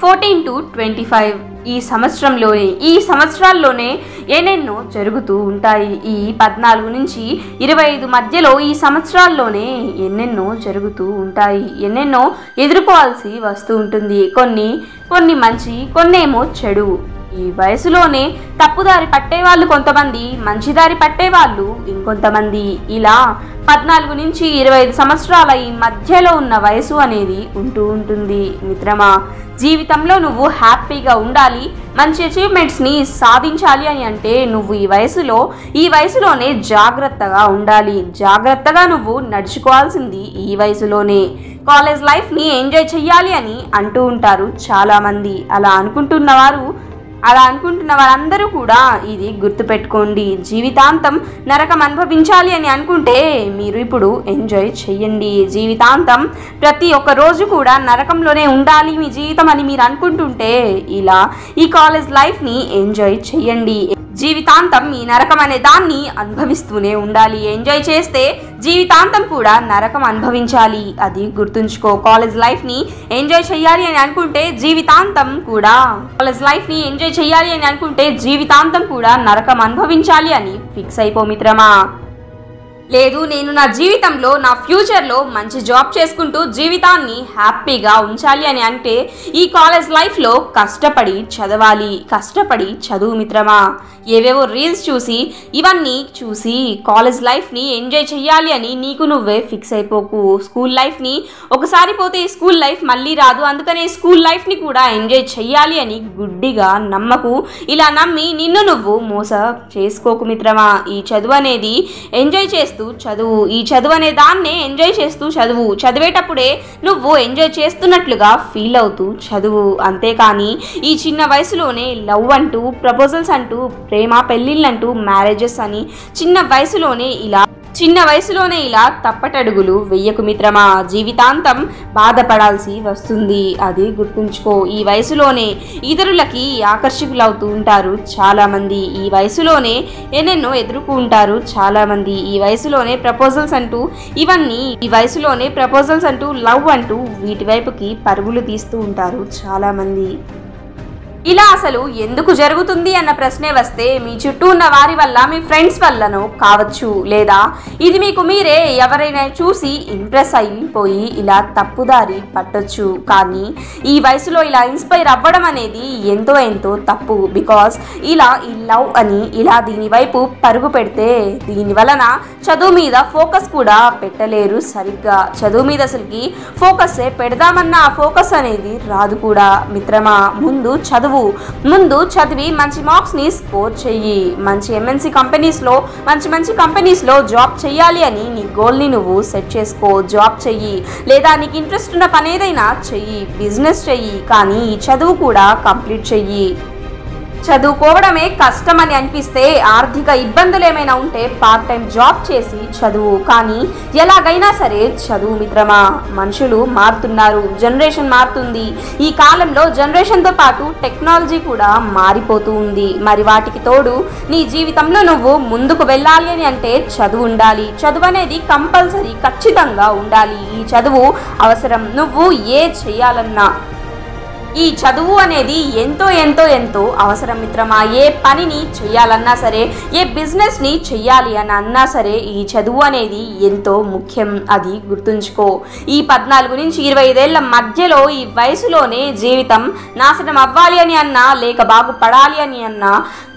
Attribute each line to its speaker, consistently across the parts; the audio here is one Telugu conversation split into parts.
Speaker 1: 14 to 25 ఈ సంవత్సరాల్లోనే ఎన్నెన్నో జరుగుతూ ఉంటాయి. ఈ 14 నుంచి 25 మధ్యలో ఈ సంవత్సరాల్లోనే ఎన్నెన్నో జరుగుతూ ఉంటాయి. ఎన్నెన్నో ఎదుర్కోవాల్సి వస్తూ ఉంటుంది. కొన్ని మంచి, కొన్నేమో చెడు. ఈ వయసులోనే తప్పుదారి పట్టేవాళ్ళు కొంతమంది, మంచిదారి పట్టేవాళ్ళు ఇంకొంతమంది. ఇలా 14 నుంచి 25 సంవత్సరాల ఈ మధ్యలో ఉన్న వయసు అనేది ఉంటూ ఉంటుంది. మిత్రమా, జీవితంలో నువ్వు హ్యాపీగా ఉండాలి, మంచి అచీవ్మెంట్స్ని సాధించాలి అని అంటే నువ్వు ఈ వయసులోనే జాగ్రత్తగా ఉండాలి. జాగ్రత్తగా నువ్వు నడుచుకోవాల్సింది ఈ వయసులోనే. కాలేజ్ లైఫ్ని ఎంజాయ్ చెయ్యాలి అని అంటూ ఉంటారు చాలామంది. అలా అనుకుంటున్న వారందరూ కూడా ఇది గుర్తుపెట్టుకోండి. జీవితాంతం నరకం అనుభవించాలి అని అనుకుంటే మీరు ఇప్పుడు ఎంజాయ్ చెయ్యండి. జీవితాంతం ప్రతి ఒక్క రోజు కూడా నరకంలోనే ఉండాలి మీ జీవితం అని మీరు అనుకుంటుంటే ఇలా ఈ కాలేజ్ లైఫ్ని ఎంజాయ్ చెయ్యండి. జీవితాంతం ఈ నరకం అనే దాన్ని అనుభవిస్తూనే ఉండాలి. ఎంజాయ్ చేస్తే జీవితాంతం కూడా నరకం అనుభవించాలి. అది గుర్తుంచుకో. కాలేజ్ లైఫ్ని ఎంజాయ్ చేయాలి అని అనుకుంటే జీవితాంతం కూడా నరకం అనుభవించాలి అని ఫిక్స్ అయిపో మిత్రమా. లేదు, నేను నా జీవితంలో, నా ఫ్యూచర్లో మంచి జాబ్ చేసుకుంటూ జీవితాన్ని హ్యాపీగా ఉంచాలి అని అంటే ఈ కాలేజ్ లైఫ్లో కష్టపడి చదువు మిత్రమా. ఏవేవో రీల్స్ ఇవన్నీ చూసి కాలేజ్ లైఫ్ని ఎంజాయ్ చెయ్యాలి అని నీకు నువ్వే ఫిక్స్ అయిపోకు. స్కూల్ లైఫ్ని ఒకసారి పోతే స్కూల్ లైఫ్ మళ్ళీ రాదు, అందుకనే స్కూల్ లైఫ్ని కూడా ఎంజాయ్ చెయ్యాలి అని గుడ్డిగా నమ్మకు. ఇలా నమ్మి నిన్ను నువ్వు మోస చేసుకోకు మిత్రమా. ఈ చదువు అనేది ఎంజాయ్ చేస్తూ చదువు. ఈ చదువు అనే దాన్నే ఎంజాయ్ చేస్తూ చదువు. చదివేటప్పుడే నువ్వు ఎంజాయ్ చేస్తున్నట్లుగా ఫీల్ అవుతూ చదువు. అంతేకాని ఈ చిన్న వయసులోనే లవ్ అంటూ, ప్రపోజల్స్ అంటూ, ప్రేమ పెళ్ళిళ్ళంటూ, మ్యారేజెస్ అని చిన్న వయసులోనే ఇలా తప్పటడుగులు వెయ్యకు మిత్రమా. జీవితాంతం బాధపడాల్సి వస్తుంది. అది గుర్తుంచుకో. ఈ వయసులోనే ఇతరులకి ఆకర్షకులవుతూ ఉంటారు చాలామంది. ఈ వయసులోనే ఎన్నెన్నో ఎదుర్కొంటారు చాలామంది. ఈ వయసులోనే ప్రపోజల్స్ అంటూ లవ్ అంటూ వీటి వైపుకి పరుగులు తీస్తూ ఉంటారు చాలామంది. ఇలా అసలు ఎందుకు జరుగుతుంది అన్న ప్రశ్నే వస్తే మీ చుట్టూ ఉన్న వారి వల్ల, మీ ఫ్రెండ్స్ వల్లనో కావచ్చు, లేదా ఇది మీకు మీరే ఎవరైనా చూసి ఇంప్రెస్ అయిపోయి ఇలా తప్పుదారి పట్టొచ్చు. కానీ ఈ వయసులో ఇలా ఇన్స్పైర్ అవ్వడం అనేది ఎంతో తప్పు. బికాస్ ఈ లవ్ అని ఇలా దీని వైపు పరుగు పెడితే దీని వలన చదువు మీద ఫోకస్ కూడా పెట్టలేరు సరిగ్గా. చదువు మీద అసలుకి ఫోకస్ పెడదామన్నా ఆ ఫోకస్ అనేది రాదు కూడా మిత్రమా. ముందు చదివి మంచి మార్క్స్ని స్కోర్ చెయ్యి. మంచి ఎంఎన్సీ కంపెనీస్లో, మంచి కంపెనీస్లో జాబ్ చెయ్యాలి అని నీ గోల్ని నువ్వు సెట్ చేసుకో. జాబ్ చెయ్యి, లేదా నీకు ఇంట్రెస్ట్ ఉన్న పని ఏదైనా చెయ్యి, బిజినెస్ చెయ్యి, కానీ ఈ చదువు కూడా కంప్లీట్ చెయ్యి. చదువుకోవడమే కష్టం అని అనిపిస్తే, ఆర్థిక ఇబ్బందులు ఏమైనా ఉంటే పార్ట్ టైం జాబ్ చేసి చదువు. కానీ ఎలాగైనా సరే చదువు మిత్రమా. మనుషులు మారుతున్నారు, జనరేషన్ మారుతుంది. ఈ కాలంలో జనరేషన్తో పాటు టెక్నాలజీ కూడా మారిపోతూ ఉంది. మరి వాటికి తోడు నీ జీవితంలో నువ్వు ముందుకు వెళ్ళాలి అని అంటే చదువు ఉండాలి. చదువు అనేది కంపల్సరీ, ఖచ్చితంగా ఉండాలి. ఈ చదువు అవసరం. నువ్వు ఏ చేయాలన్నా ఈ చదువు అనేది ఎంతో అవసరం మిత్రమా. ఏ పనిని చెయ్యాలన్నా సరే, ఏ బిజినెస్ని చెయ్యాలి అని అన్నా సరే ఈ చదువు అనేది ఎంతో ముఖ్యం. అది గుర్తుంచుకో. ఈ 14 నుంచి 25 ఏళ్ల మధ్యలో ఈ వయసులోనే జీవితం నాశనం అవ్వాలి అని అన్నా, లేక బాగుపడాలి అని అన్నా,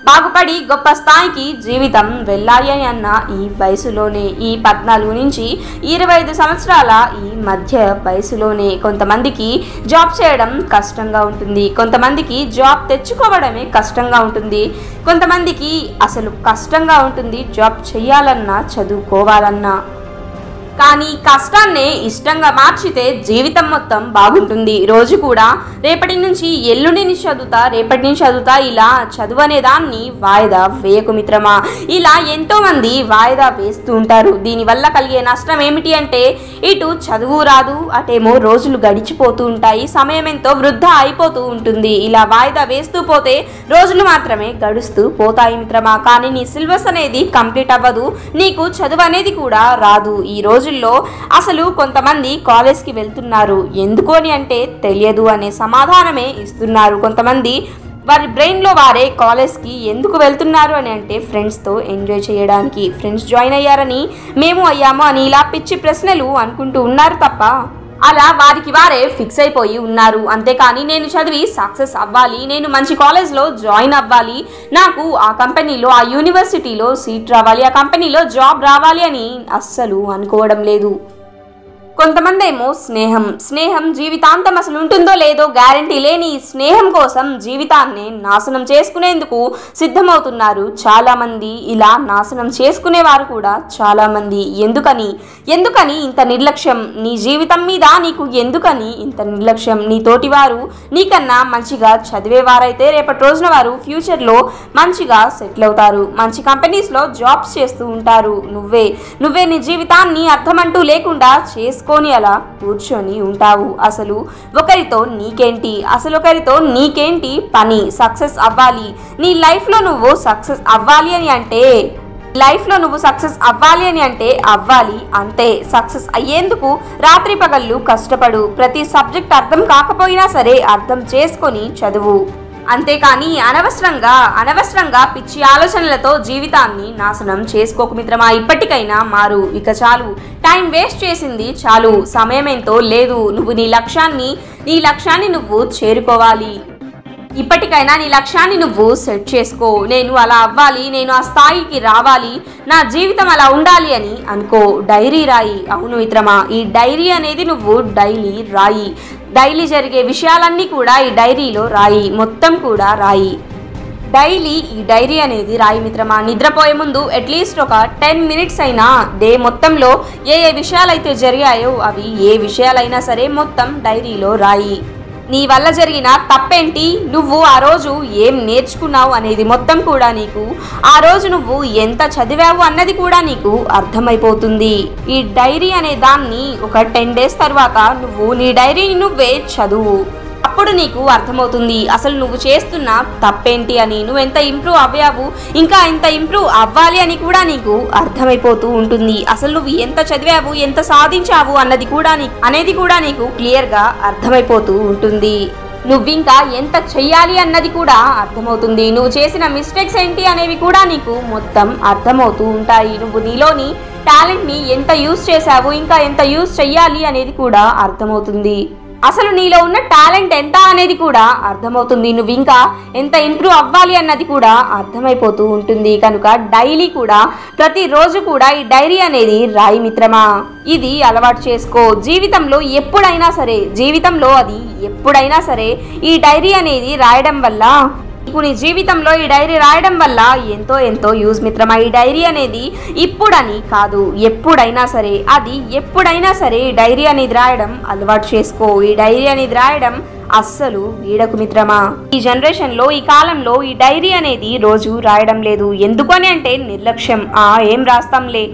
Speaker 1: బాగుపడి గొప్ప స్థాయికి జీవితం వెళ్ళాలి అని అన్న ఈ వయసులోనే, ఈ 14 నుంచి 25 సంవత్సరాల ఈ మధ్య వయసులోనే కొంతమందికి జాబ్ చేయడం కష్టంగా ఉంటుంది. కొంతమందికి జాబ్ తెచ్చుకోవడమే కష్టంగా ఉంటుంది. కొంతమందికి అసలు కష్టంగా ఉంటుంది జాబ్ చేయాలన్నా, చదువుకోవాలన్నా. కానీ కష్టాన్నే ఇష్టంగా మార్చితే జీవితం మొత్తం బాగుంటుంది. రోజు కూడా రేపటి నుంచి చదువుతా ఇలా చదువు అనే దాన్ని వాయిదా వేయకు మిత్రమా. ఇలా ఎంతోమంది వాయిదా వేస్తూ ఉంటారు. దీనివల్ల కలిగే నష్టం ఏమిటి అంటే, ఇటు చదువు రాదు, అటేమో రోజులు గడిచిపోతూ ఉంటాయి, సమయం ఎంతో వృధా అయిపోతూ ఉంటుంది. ఇలా వాయిదా వేస్తూ పోతే రోజులు మాత్రమే గడుస్తూ పోతాయి మిత్రమా. కానీ నీ సిలబస్ అనేది కంప్లీట్ అవ్వదు, నీకు చదువు అనేది కూడా రాదు. ఈ రోజు రోజుల్లో అసలు కొంతమంది కాలేజ్కి వెళ్తున్నారు ఎందుకు అని అంటే తెలియదు అనే సమాధానమే ఇస్తున్నారు. కొంతమంది వారి బ్రెయిన్లో వారే కాలేజ్కి ఎందుకు వెళ్తున్నారు అని అంటే ఫ్రెండ్స్తో ఎంజాయ్ చేయడానికి, ఫ్రెండ్స్ జాయిన్ అయ్యారని మేము అయ్యాము అని ఇలా పిచ్చి ప్రశ్నలు అనుకుంటూ ఉన్నారు తప్ప అలా వారికి వారే ఫిక్స్ అయిపోయి ఉన్నారు. అంతేకాని నేను చదివి సక్సెస్ అవ్వాలి, నేను మంచి కాలేజ్లో జాయిన్ అవ్వాలి, నాకు ఆ కంపెనీలో ఆ యూనివర్సిటీలో సీట్ రావాలి, ఆ కంపెనీలో జాబ్ రావాలి అని అస్సలు అనుకోవడం లేదు. కొంతమంది ఏమో స్నేహం జీవితాంతం అసలు ఉంటుందో లేదో గ్యారంటీ లేని స్నేహం కోసం జీవితాన్ని నాశనం చేసుకునేందుకు సిద్ధమవుతున్నారు చాలామంది. ఇలా నాశనం చేసుకునేవారు కూడా చాలామంది. ఎందుకని ఇంత నిర్లక్ష్యం? నీ జీవితం మీద నీకు ఎందుకని ఇంత నిర్లక్ష్యం? నీ తోటివారు నీకన్నా మంచిగా చదివేవారైతే రేపటి రోజున వారు ఫ్యూచర్లో మంచిగా సెటిల్ అవుతారు, మంచి కంపెనీస్లో జాబ్స్ చేస్తూ ఉంటారు. నువ్వే నీ జీవితాన్ని అర్థమంటూ లేకుండా చేసుకొని అలా కూర్చొని ఉంటావు. అసలు ఒకరితో నీకేంటి పని? సక్సెస్ అవ్వాలి, నీ లైఫ్లో నువ్వు సక్సెస్ అవ్వాలి అని అంటే అవ్వాలి అంతే. సక్సెస్ అయ్యేందుకు రాత్రి పగళ్ళు కష్టపడు, ప్రతి సబ్జెక్ట్ అర్థం కాకపోయినా సరే అర్థం చేసుకొని చదువు. అంతేకాని అనవసరంగా పిచ్చి ఆలోచనలతో జీవితాన్ని నాశనం చేసుకోకు మిత్రమా. ఇప్పటికైనా మారు, ఇక చాలు. టైం వేస్ట్ చేసింది చాలు, సమయం ఎంతో లేదు. నువ్వు నీ లక్ష్యాన్ని నువ్వు చేరుకోవాలి. ఇప్పటికైనా నీ లక్ష్యాన్ని నువ్వు సెట్ చేసుకో. నేను అలా అవ్వాలి, నేను ఆ స్థాయికి రావాలి, నా జీవితం అలా ఉండాలి అని అనుకో. డైరీ రాయి. అవును మిత్రమా, ఈ డైరీ అనేది నువ్వు డైలీ రాయి. డైలీ జరిగే విషయాలన్నీ కూడా ఈ డైరీలో రాయి, మొత్తం కూడా రాయి. ఈ డైరీ అనేది రాయి మిత్రమా. నిద్రపోయే ముందు అట్లీస్ట్ ఒక 10 మినిట్స్ అయినా డే మొత్తంలో ఏ విషయాలైతే జరిగాయో అవి ఏ విషయాలైనా సరే మొత్తం డైరీలో రాయి. నీ వల్ల జరిగిన తప్పేంటి, నువ్వు ఆ రోజు ఏం నేర్చుకున్నావు అనేది మొత్తం కూడా నీకు, ఆ రోజు నువ్వు ఎంత చదివావు అన్నది కూడా నీకు అర్థమైపోతుంది. ఈ డైరీ అనే దాన్ని ఒక 10 డేస్ తర్వాత నువ్వు నీ డైరీని నువ్వే చదువు. అప్పుడు నీకు అర్థమవుతుంది అసలు నువ్వు చేస్తున్న తప్పేంటి అని, నువ్వు ఎంత ఇంప్రూవ్ అవ్వావు, ఇంకా ఎంత ఇంప్రూవ్ అవ్వాలి అని కూడా నీకు అర్థమైపోతూ ఉంటుంది. అసలు నువ్వు ఎంత చదివావు, ఎంత సాధించావు అనేది కూడా నీకు క్లియర్గా అర్థమైపోతూ ఉంటుంది. నువ్వింకా ఎంత చెయ్యాలి అన్నది కూడా అర్థమవుతుంది. నువ్వు చేసిన మిస్టేక్స్ ఏంటి అనేవి కూడా నీకు మొత్తం అర్థమవుతూ ఉంటాయి. నువ్వు నీలోని టాలెంట్ని ఎంత యూజ్ చేసావు, ఇంకా ఎంత యూజ్ చెయ్యాలి అనేది కూడా అర్థమవుతుంది. అసలు నీలో ఉన్న టాలెంట్ ఎంత అనేది కూడా అర్థమవుతుంది. నువ్వు ఇంకా ఎంత ఇంప్రూవ్ అవ్వాలి అన్నది కూడా అర్థమైపోతూ ఉంటుంది. కనుక డైలీ కూడా ప్రతిరోజు కూడా ఈ డైరీ అనేది రాయి మిత్రమా. ఇది అలవాటు చేసుకో. జీవితంలో ఎప్పుడైనా సరే ఈ డైరీ అనేది రాయడం వల్ల నీ జీవితంలో ఈ డైరీ రాయడం వల్ల ఎంతో యూజ్ మిత్రమా. ఈ డైరీ అనేది ఇప్పుడని కాదు, ఎప్పుడైనా సరే ఈ డైరీ అనేది రాయడం అలవాటు చేసుకో. ఈ డైరీ అనేది రాయడం అస్సలు వీడకు మిత్రమా. ఈ జనరేషన్లో, ఈ కాలంలో ఈ డైరీ అనేది రోజు రాయడం లేదు. ఎందుకని అంటే నిర్లక్ష్యం. ఏం రాస్తాంలే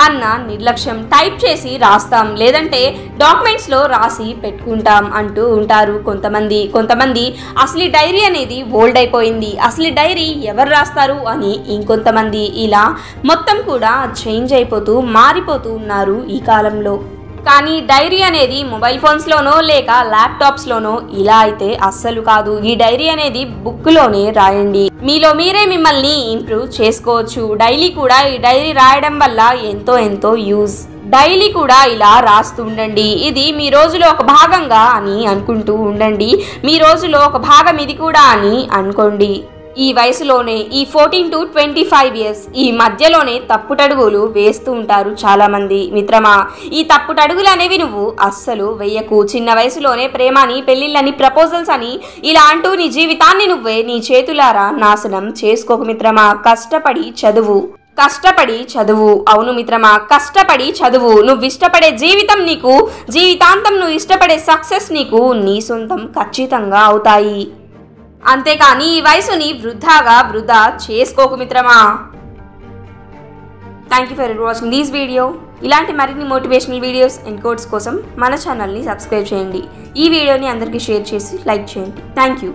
Speaker 1: అన్న నిర్లక్ష్యం. టైప్ చేసి రాస్తాం, లేదంటే డాక్యుమెంట్స్లో రాసి పెట్టుకుంటాం అంటూ ఉంటారు కొంతమంది. అసలు ఈ డైరీ అనేది ఓల్డ్ అయిపోయింది, అసలు డైరీ ఎవరు రాస్తారు అని ఇంకొంతమంది. ఇలా మొత్తం కూడా చేంజ్ అయిపోతూ మారిపోతూ ఉన్నారు ఈ కాలంలో. కానీ డైరీ అనేది మొబైల్ ఫోన్స్లోనో లేక ల్యాప్టాప్స్లోనో ఇలా అయితే అస్సలు కాదు. ఈ డైరీ అనేది బుక్లోనే రాయండి. మీలో మీరే మిమ్మల్ని ఇంప్రూవ్ చేసుకోవచ్చు. డైలీ కూడా ఈ డైరీ రాయడం వల్ల ఎంతో యూజ్. డైలీ కూడా ఇలా రాస్తూ ఉండండి. ఇది మీ రోజులో ఒక భాగంగా అని అనుకుంటూ ఉండండి. మీ రోజులో ఒక భాగం ఇది కూడా అని అనుకోండి. ఈ వయసులోనే, ఈ 14 to 25 years ఈ మధ్యలోనే తప్పుటడుగులు వేస్తూ ఉంటారు చాలామంది మిత్రమా. ఈ తప్పుటడుగులు అనేవి నువ్వు అస్సలు వెయ్యకు. చిన్న వయసులోనే ప్రేమని, పెళ్ళిళ్ళని, ప్రపోజల్స్ అని ఇలా అంటూ నీ జీవితాన్ని నువ్వే నీ చేతులారా నాశనం చేసుకోకు మిత్రమా. కష్టపడి చదువు. అవును మిత్రమా, కష్టపడి చదువు. నువ్వు ఇష్టపడే జీవితం నీకు, జీవితాంతం నువ్వు ఇష్టపడే సక్సెస్ నీకు నీ సొంతం ఖచ్చితంగా అవుతాయి. అంతేకాని ఈ వయసుని వృధా చేసుకోకు మిత్రమా. Thank you for watching this video. ఇలాంటి మరిన్ని మోటివేషనల్ వీడియోస్ అండ్ కోట్స్ కోసం మన ఛానల్ని సబ్స్క్రైబ్ చేయండి. ఈ వీడియోని అందరికీ షేర్ చేసి లైక్ చేయండి. Thank you.